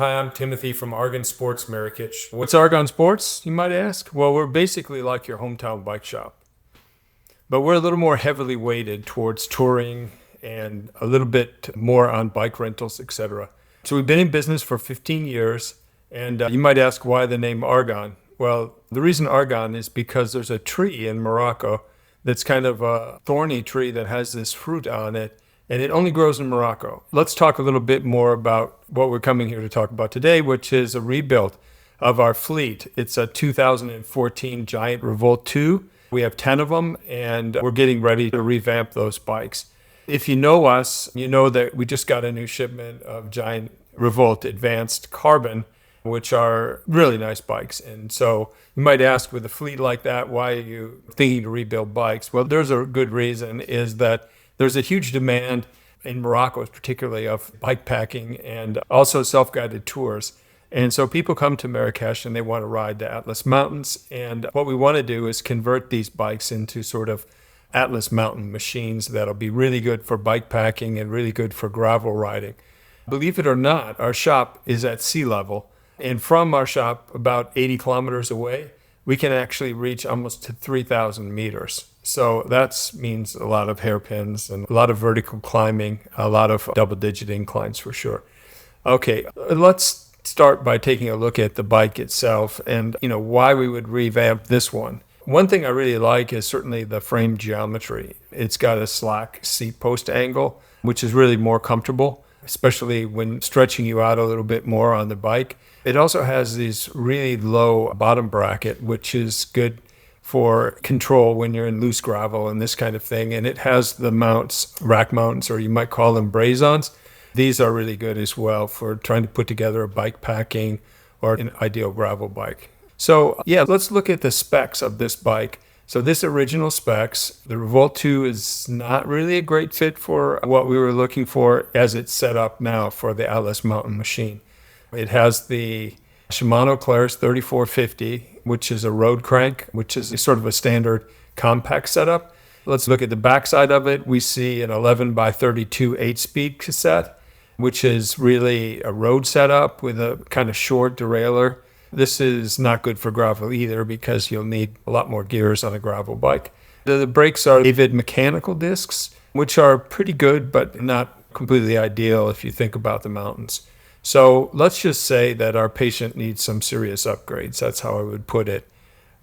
Hi, I'm Timothy from Argon Sports Marrakech. What's Argon Sports, you might ask? Well, we're basically like your hometown bike shop, but we're a little more heavily weighted towards touring and a little bit more on bike rentals, etc. So we've been in business for 15 years, and you might ask why the name Argon. Well, the reason Argon is because there's a tree in Morocco that's kind of a thorny tree that has this fruit on it, and it only grows in Morocco. Let's talk a little bit more about what we're coming here to talk about today, which is a rebuild of our fleet. It's a 2014 Giant Revolt 2. We have 10 of them, and we're getting ready to revamp those bikes. If you know us, you know that we just got a new shipment of Giant Revolt Advanced Carbon, which are really nice bikes. And so you might ask, with a fleet like that, why are you thinking to rebuild bikes? Well, there's a good reason, is that there's a huge demand in Morocco, particularly, of bikepacking and also self-guided tours. And so people come to Marrakesh and they want to ride the Atlas Mountains. And what we want to do is convert these bikes into sort of Atlas Mountain machines that'll be really good for bikepacking and really good for gravel riding. Believe it or not, our shop is at sea level. And from our shop, about 80 kilometers away, we can actually reach almost to 3,000 meters. So that means a lot of hairpins and a lot of vertical climbing, a lot of double-digit inclines for sure. Okay, let's start by taking a look at the bike itself and, why we would revamp this one. One thing I really like is certainly the frame geometry. It's got a slack seat post angle, which is really more comfortable, especially when stretching you out a little bit more on the bike. It also has this really low bottom bracket, which is good for control when you're in loose gravel and this kind of thing. And it has the mounts, rack mounts, or you might call them braze-ons. These are really good as well for trying to put together a bike packing or an ideal gravel bike. So let's look at the specs of this bike. So this original specs, the Revolt 2 is not really a great fit for what we were looking for as it's set up now for the Atlas Mountain machine. It has the Shimano Claris 3450, which is a road crank, which is sort of a standard compact setup. Let's look at the backside of it. We see an 11 by 32 8-speed cassette, which is really a road setup with a kind of short derailleur. This is not good for gravel either because you'll need a lot more gears on a gravel bike. The brakes are Avid mechanical discs, which are pretty good, but not completely ideal if you think about the mountains. So let's just say that our patient needs some serious upgrades. That's how I would put it.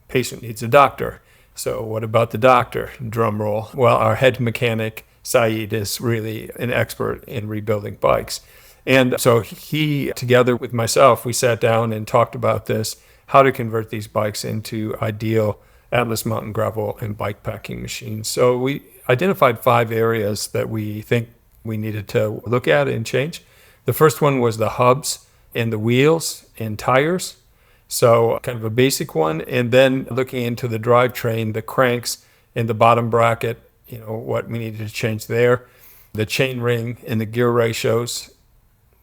Patient needs a doctor. So what about the doctor? Drum roll. Well, our head mechanic, Saeed, is really an expert in rebuilding bikes. And so he, together with myself, we sat down and talked about this, how to convert these bikes into ideal Atlas Mountain gravel and bikepacking machines. So we identified 5 areas that we think we needed to look at and change. The first one was the hubs and the wheels and tires. So kind of a basic one. And then looking into the drivetrain, the cranks and the bottom bracket, what we needed to change there. The chain ring and the gear ratios,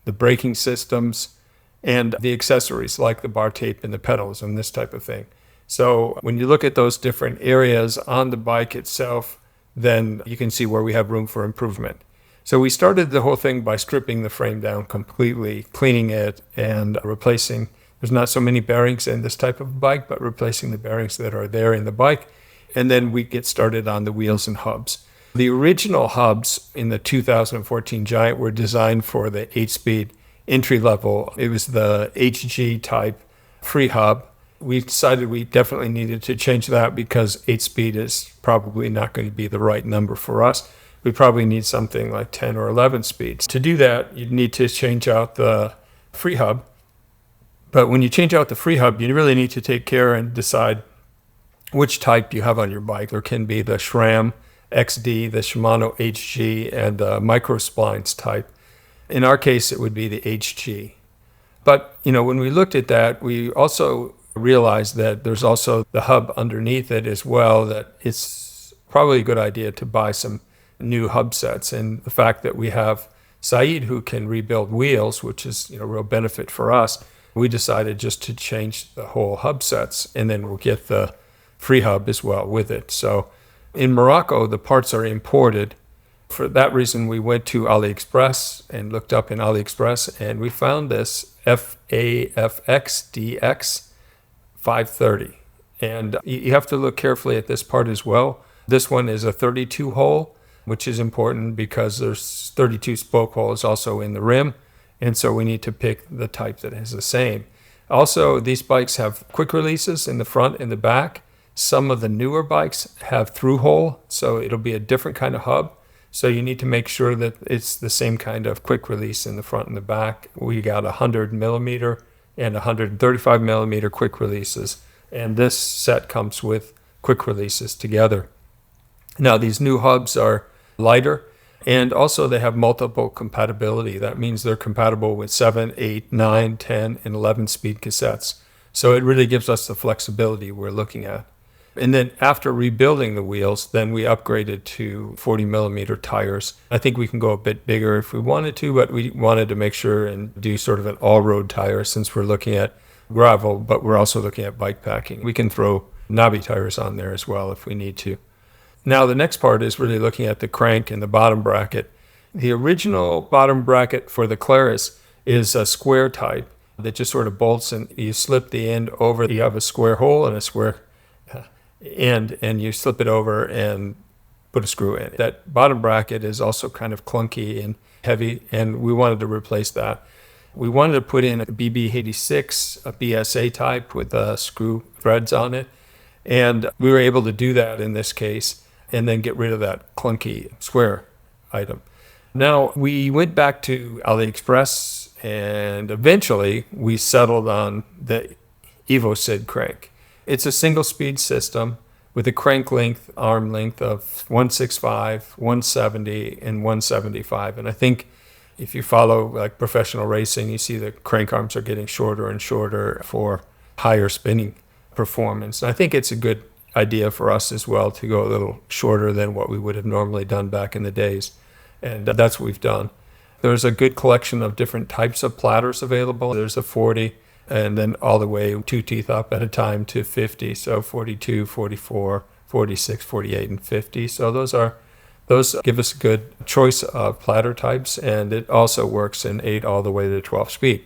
the braking systems, and the accessories like the bar tape and the pedals and this type of thing. So when you look at those different areas on the bike itself, then you can see where we have room for improvement. So we started the whole thing by stripping the frame down completely, cleaning it, and replacing. There's not so many bearings in this type of bike, but replacing the bearings that are there in the bike. And then we get started on the wheels and hubs. The original hubs in the 2014 Giant were designed for the 8-speed entry level. It was the HG type free hub. We decided we definitely needed to change that because 8-speed is probably not going to be the right number for us. We probably need something like 10 or 11 speeds. To do that, you'd need to change out the free hub. But when you change out the free hub, you really need to take care and decide which type you have on your bike. There can be the SRAM XD, the Shimano HG, and the micro splines type. In our case, it would be the HG. But, when we looked at that, we also realized that there's also the hub underneath it as well, that it's probably a good idea to buy some new hub sets. And the fact that we have Saeed who can rebuild wheels, which is a real benefit for us, we decided just to change the whole hub sets, and then we'll get the free hub as well with it. So in Morocco, the parts are imported, For that reason, we went to AliExpress and looked up in AliExpress, and we found this FAFXDX 530. And you have to look carefully at this part as well. This one is a 32 hole, which is important because there's 32 spoke holes also in the rim. And so we need to pick the type that is the same. Also, these bikes have quick releases in the front and the back. Some of the newer bikes have through hole, so it'll be a different kind of hub. So you need to make sure that it's the same kind of quick release in the front and the back. We got 100 millimeter and 135 millimeter quick releases. And this set comes with quick releases together. Now, these new hubs are lighter, and also they have multiple compatibility. That means they're compatible with 7, 8, 9, 10, and 11 speed cassettes. So it really gives us the flexibility we're looking at. And then after rebuilding the wheels, then we upgraded to 40 millimeter tires. I think we can go a bit bigger if we wanted to, but we wanted to make sure and do sort of an all-road tire since we're looking at gravel, but we're also looking at bike packing. We can throw knobby tires on there as well if we need to. Now the next part is really looking at the crank and the bottom bracket. The original bottom bracket for the Claris is a square type that just sort of bolts, and you slip the end over. You have a square hole and a square end, and you slip it over and put a screw in. That bottom bracket is also kind of clunky and heavy, and we wanted to replace that. We wanted to put in a BB86, a BSA type with screw threads on it, and we were able to do that in this case and then get rid of that clunky square item. Now, we went back to AliExpress, and eventually we settled on the EvoSid crank. It's a single-speed system with a crank length, arm length of 165, 170, and 175. And I think if you follow like professional racing, you see the crank arms are getting shorter and shorter for higher spinning performance. And I think it's a good idea for us as well to go a little shorter than what we would have normally done back in the days. And that's what we've done. There's a good collection of different types of platters available. There's a 40, and then all the way 2 teeth up at a time to 50. So 42, 44, 46, 48, and 50. So those give us a good choice of platter types, and it also works in 8 all the way to 12 speed.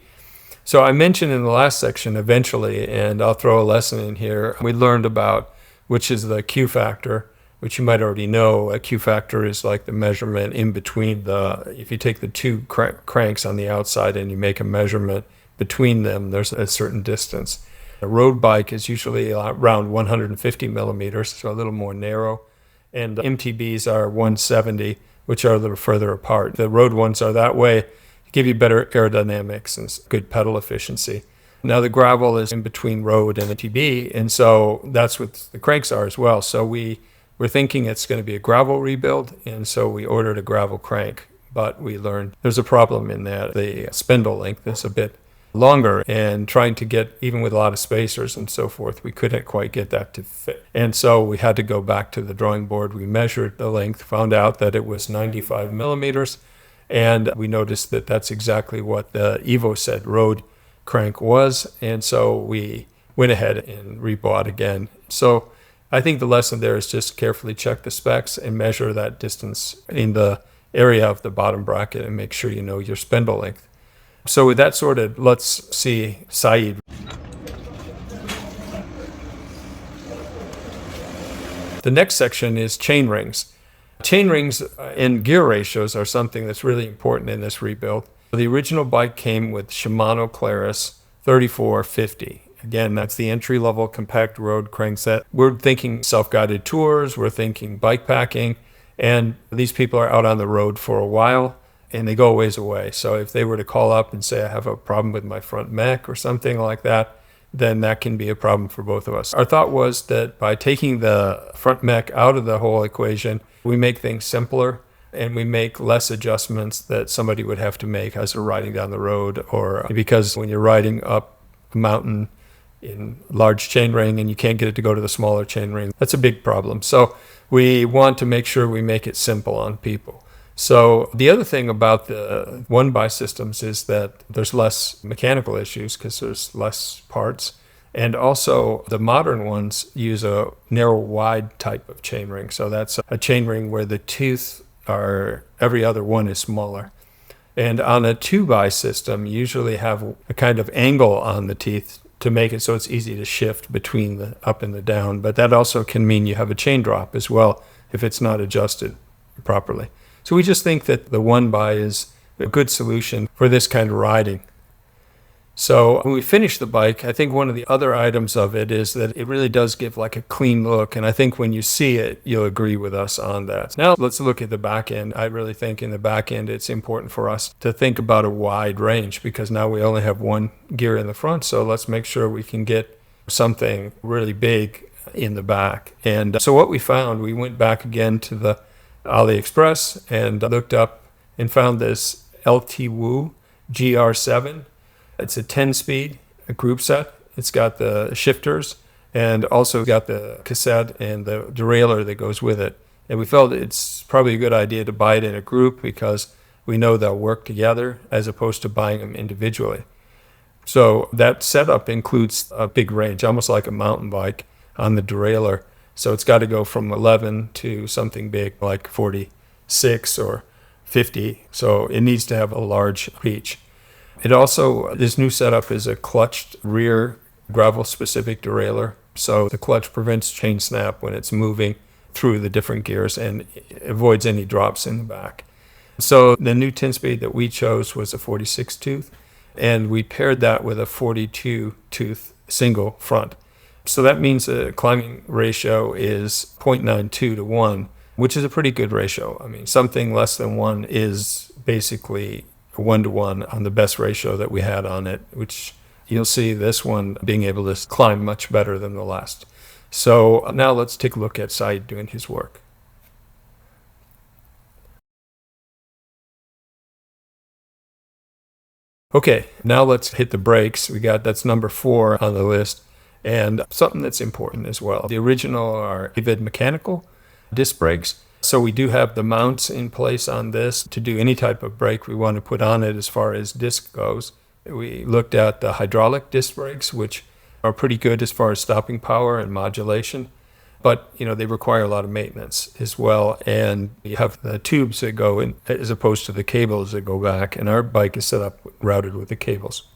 So I mentioned in the last section eventually, and I'll throw a lesson in here, we learned about which is the Q factor, which you might already know. A Q factor is like the measurement in between if you take the two cranks on the outside and you make a measurement between them, there's a certain distance. A road bike is usually around 150 millimeters, so a little more narrow. And the MTBs are 170, which are a little further apart. The road ones are that way, give you better aerodynamics and good pedal efficiency. Now the gravel is in between road and MTB, and so that's what the cranks are as well. So we're thinking it's going to be a gravel rebuild, and so we ordered a gravel crank. But we learned there's a problem in that the spindle length is a bit longer, and trying to get, even with a lot of spacers and so forth, we couldn't quite get that to fit. And so we had to go back to the drawing board. We measured the length, found out that it was 95 millimeters, and we noticed that that's exactly what the EvoSid road crank was, and so we went ahead and rebought again. So I think the lesson there is just carefully check the specs and measure that distance in the area of the bottom bracket and make sure you know your spindle length. So with that sorted, let's see Saeed. The next section is chain rings. Chain rings and gear ratios are something that's really important in this rebuild. The original bike came with Shimano Claris 3450. Again, that's the entry-level compact road crankset. We're thinking self-guided tours, we're thinking bike packing, and these people are out on the road for a while, and they go a ways away. So if they were to call up and say, I have a problem with my front mech or something like that, then that can be a problem for both of us. Our thought was that by taking the front mech out of the whole equation, we make things simpler, and we make less adjustments that somebody would have to make as they're riding down the road, or because when you're riding up a mountain in large chain ring and you can't get it to go to the smaller chain ring, that's a big problem. So we want to make sure we make it simple on people. So the other thing about the one-by systems is that there's less mechanical issues because there's less parts. And also the modern ones use a narrow wide type of chain ring. So that's a chain ring where the tooth every other one is smaller. And on a 2x system, you usually have a kind of angle on the teeth to make it so it's easy to shift between the up and the down. But that also can mean you have a chain drop as well if it's not adjusted properly. So we just think that the 1x is a good solution for this kind of riding. So when we finish the bike, I think one of the other items of it is that it really does give like a clean look. And I think when you see it, you'll agree with us on that. Now let's look at the back end. I really think in the back end, it's important for us to think about a wide range because now we only have one gear in the front. So let's make sure we can get something really big in the back. And so what we found, we went back again to the AliExpress and looked up and found this LT-Woo GR7. It's a 10-speed group set. It's got the shifters and also got the cassette and the derailleur that goes with it. And we felt it's probably a good idea to buy it in a group because we know they'll work together as opposed to buying them individually. So that setup includes a big range, almost like a mountain bike on the derailleur. So it's got to go from 11 to something big like 46 or 50. So it needs to have a large reach. It also, this new setup is a clutched rear gravel-specific derailleur. So the clutch prevents chain snap when it's moving through the different gears and avoids any drops in the back. So the new 10-speed that we chose was a 46 tooth, and we paired that with a 42 tooth single front. So that means the climbing ratio is 0.92 to 1, which is a pretty good ratio. I mean, something less than 1 is basically 1-to-1 on the best ratio that we had on it, which you'll see this one being able to climb much better than the last. So now let's take a look at Said doing his work. Okay, now let's hit the brakes. That's number 4 on the list, and something that's important as well. The original are Avid mechanical disc brakes. So we do have the mounts in place on this to do any type of brake we want to put on it as far as disc goes. We looked at the hydraulic disc brakes, which are pretty good as far as stopping power and modulation, but they require a lot of maintenance as well. And you have the tubes that go in as opposed to the cables that go back, and our bike is set up routed with the cables.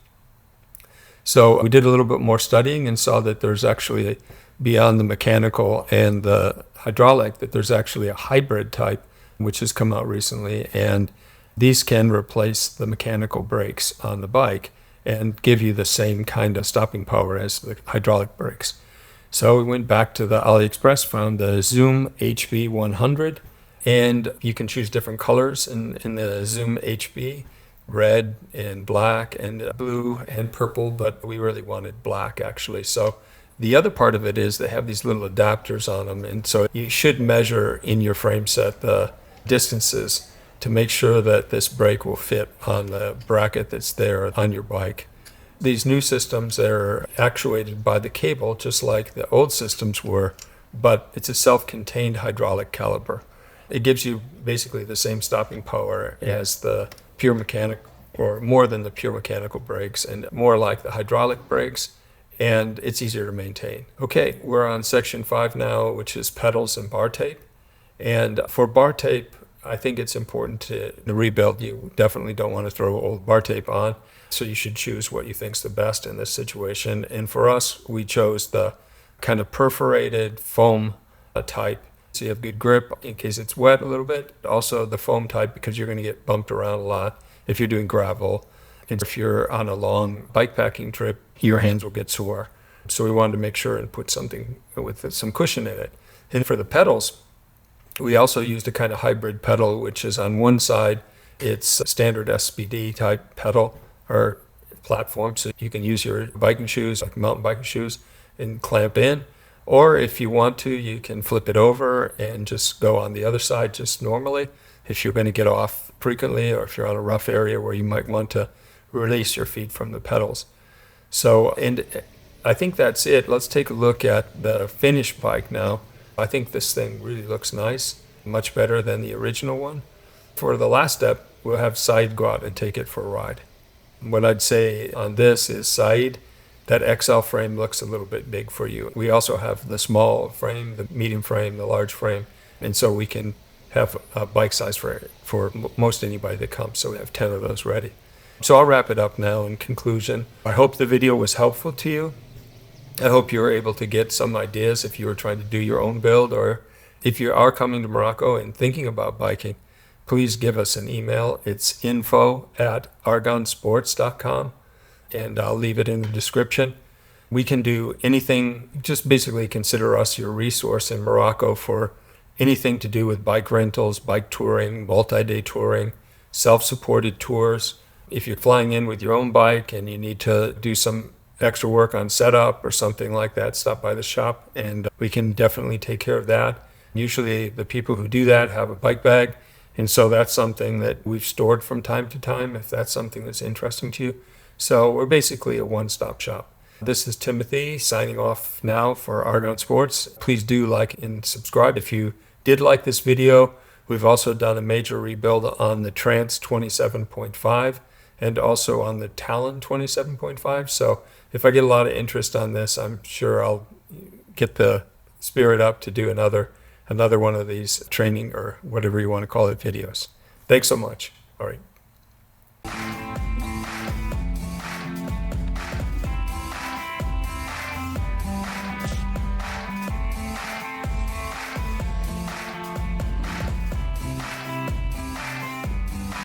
So we did a little bit more studying and saw that there's actually, beyond the mechanical and the hydraulic, that there's actually a hybrid type which has come out recently, and these can replace the mechanical brakes on the bike and give you the same kind of stopping power as the hydraulic brakes. So we went back to the AliExpress, found the Zoom HB 100, and you can choose different colors in the Zoom HB, red and black and blue and purple, but we really wanted black actually. So the other part of it is they have these little adapters on them, and so you should measure in your frame set the distances to make sure that this brake will fit on the bracket that's there on your bike. These new systems are actuated by the cable, just like the old systems were, but it's a self-contained hydraulic caliper. It gives you basically the same stopping power as the pure mechanical, or more than the pure mechanical brakes, and more like the hydraulic brakes, and it's easier to maintain. Okay, we're on section 5 now, which is pedals and bar tape. And for bar tape, I think it's important to rebuild. You definitely don't want to throw old bar tape on, so you should choose what you think's the best in this situation. And for us, we chose the kind of perforated foam type, so you have good grip in case it's wet a little bit. Also the foam type, because you're going to get bumped around a lot if you're doing gravel. And if you're on a long bikepacking trip, your hands will get sore. So we wanted to make sure and put something with some cushion in it. And for the pedals, we also used a kind of hybrid pedal, which is on one side, it's a standard SBD type pedal or platform. So you can use your biking shoes, like mountain biking shoes, and clamp in. Or if you want to, you can flip it over and just go on the other side just normally if you're going to get off frequently, or if you're on a rough area where you might want to release your feet from the pedals. So, and I think that's it. Let's take a look at the finished bike now. I think this thing really looks nice, much better than the original one. For the last step, we'll have Said go out and take it for a ride. What I'd say on this is, Said, that XL frame looks a little bit big for you. We also have the small frame, the medium frame, the large frame, and so we can have a bike size for most anybody that comes. So we have 10 of those ready. So I'll wrap it up now in conclusion. I hope the video was helpful to you. I hope you were able to get some ideas if you were trying to do your own build, or if you are coming to Morocco and thinking about biking, please give us an email. It's info@argonsports.com, and I'll leave it in the description. We can do anything. Just basically consider us your resource in Morocco for anything to do with bike rentals, bike touring, multi-day touring, self-supported tours. If you're flying in with your own bike and you need to do some extra work on setup or something like that, stop by the shop and we can definitely take care of that. Usually the people who do that have a bike bag, and so that's something that we've stored from time to time if that's something that's interesting to you. So we're basically a one-stop shop. This is Timothy signing off now for Argon Sports. Please do like and subscribe if you did like this video. We've also done a major rebuild on the Trance 27.5 and also on the Talon 27.5. So if I get a lot of interest on this, I'm sure I'll get the spirit up to do another one of these training or whatever you want to call it videos. Thanks so much. All right.